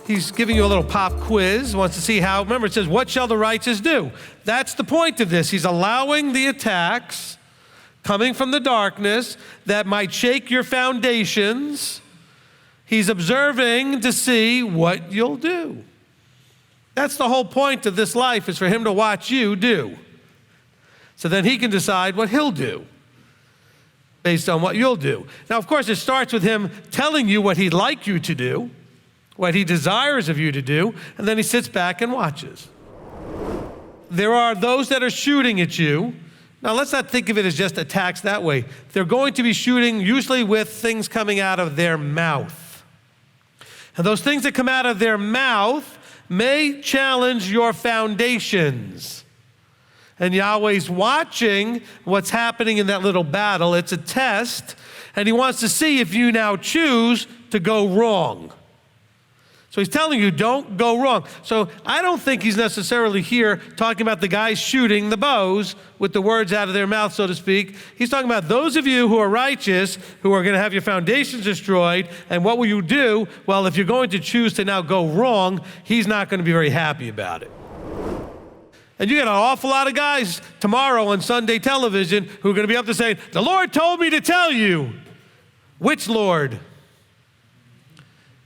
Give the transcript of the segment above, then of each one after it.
He's giving you a little pop quiz, wants to see how, remember it says, what shall the righteous do? That's the point of this. He's allowing the attacks coming from the darkness that might shake your foundations. He's observing to see what you'll do. That's the whole point of this life, is for him to watch you do. So then he can decide what he'll do based on what you'll do. Now, of course, it starts with him telling you what he'd like you to do, what he desires of you to do, and then he sits back and watches. There are those that are shooting at you. Now, let's not think of it as just attacks that way. They're going to be shooting usually with things coming out of their mouth. And those things that come out of their mouth may challenge your foundations. And Yahweh's watching what's happening in that little battle. It's a test, and he wants to see if you now choose to go wrong. So he's telling you, don't go wrong. So I don't think he's necessarily here talking about the guys shooting the bows with the words out of their mouth, so to speak. He's talking about those of you who are righteous, who are going to have your foundations destroyed, and what will you do? Well, if you're going to choose to now go wrong, he's not going to be very happy about it. And you got an awful lot of guys tomorrow on Sunday television who are going to be up to saying, the Lord told me to tell you. Which Lord?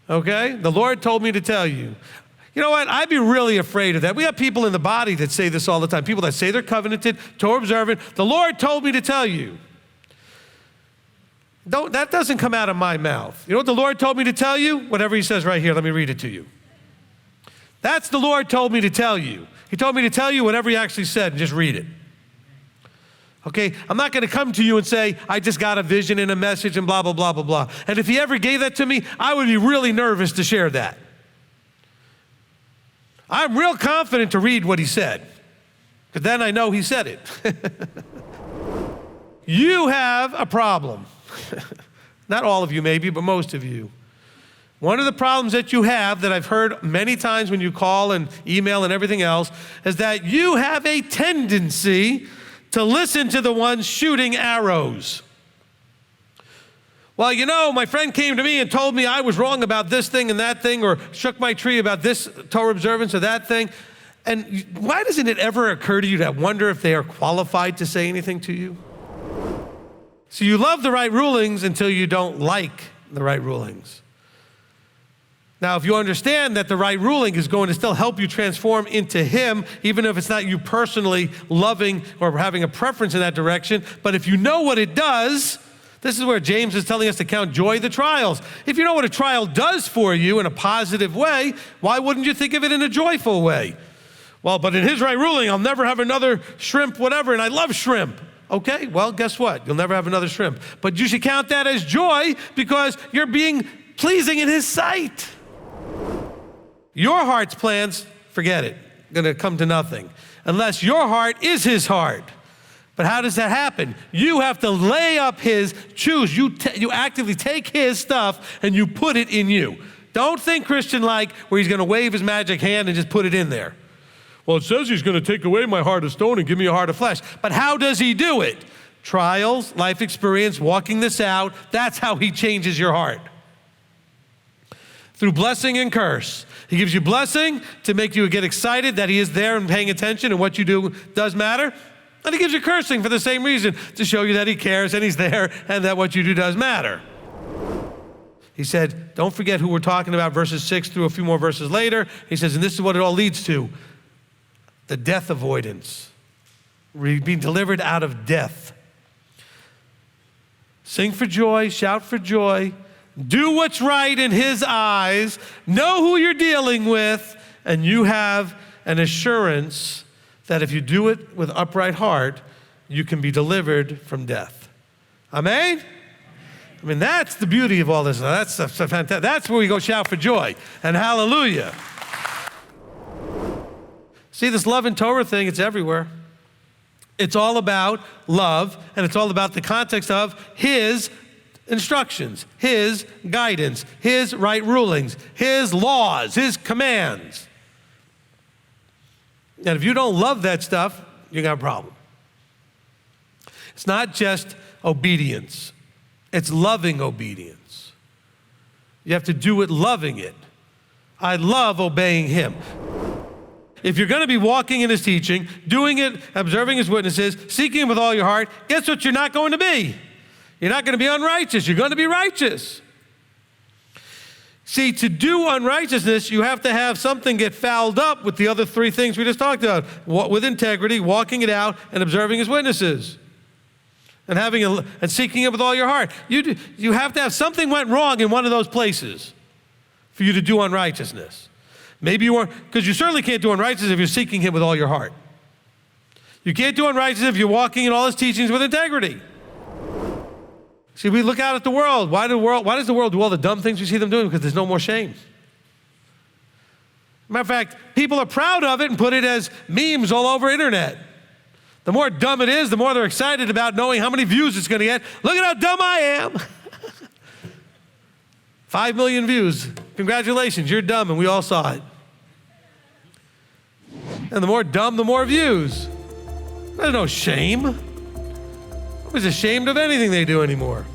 Okay? The Lord told me to tell you. You know what? I'd be really afraid of that. We have people in the body that say this all the time. People that say they're covenanted, Torah observant. The Lord told me to tell you. That doesn't come out of my mouth. You know what the Lord told me to tell you? Whatever he says right here, let me read it to you. That's the Lord told me to tell you. He told me to tell you whatever he actually said, and just read it. Okay, I'm not going to come to you and say, I just got a vision and a message and blah, blah, blah, blah, blah. And if he ever gave that to me, I would be really nervous to share that. I'm real confident to read what he said, because then I know he said it. You have a problem. Not all of you maybe, but most of you. One of the problems that you have, that I've heard many times when you call and email and everything else, is that you have a tendency to listen to the ones shooting arrows. Well, you know, my friend came to me and told me I was wrong about this thing and that thing, or shook my tree about this Torah observance or that thing. And why doesn't it ever occur to you to wonder if they are qualified to say anything to you? So you love the right rulings until you don't like the right rulings. Now, if you understand that the right ruling is going to still help you transform into him, even if it's not you personally loving or having a preference in that direction, but if you know what it does, this is where James is telling us to count joy the trials. If you know what a trial does for you in a positive way, why wouldn't you think of it in a joyful way? Well, but in his right ruling, I'll never have another shrimp, whatever, and I love shrimp. Okay, well, guess what? You'll never have another shrimp. But you should count that as joy because you're being pleasing in his sight. Your heart's plans, forget it, going to come to nothing unless your heart is his heart. But how does that happen? You have to lay up his, choose. You actively take his stuff and you put it in you. Don't think Christian-like where he's going to wave his magic hand and just put it in there. Well, it says he's going to take away my heart of stone and give me a heart of flesh. But how does he do it? Trials, life experience, walking this out. That's how he changes your heart. Through blessing and curse. He gives you blessing to make you get excited that he is there and paying attention and what you do does matter. And he gives you cursing for the same reason, to show you that he cares and he's there and that what you do does matter. He said, don't forget who we're talking about, verses 6 through a few more verses later. He says, and this is what it all leads to, the death avoidance, being delivered out of death. Sing for joy, shout for joy, do what's right in his eyes, know who you're dealing with, and you have an assurance that if you do it with upright heart, you can be delivered from death. Amen? I mean, that's the beauty of all this. That's fantastic. That's where we go shout for joy and hallelujah. See, this love and Torah thing, it's everywhere. It's all about love, and it's all about the context of his instructions, his guidance, his right rulings, his laws, his commands. And if you don't love that stuff, you got a problem. It's not just obedience. It's loving obedience. You have to do it loving it. I love obeying him. If you're going to be walking in his teaching, doing it, observing his witnesses, seeking him with all your heart, guess what you're not going to be? You're not going to be unrighteous. You're going to be righteous. See, to do unrighteousness, you have to have something get fouled up with the other three things we just talked about. With integrity, walking it out, and observing his witnesses. And seeking it with all your heart. You have to have something went wrong in one of those places for you to do unrighteousness. Maybe you weren't, because you certainly can't do unrighteousness if you're seeking him with all your heart. You can't do unrighteousness if you're walking in all his teachings with integrity. See, we look out at the world. Why does the world do all the dumb things we see them doing? Because there's no more shame. Matter of fact, people are proud of it and put it as memes all over internet. The more dumb it is, the more they're excited about knowing how many views it's going to get. Look at how dumb I am. 5 million views. Congratulations, you're dumb, and we all saw it. And the more dumb, the more views. There's no shame. Nobody's ashamed of anything they do anymore.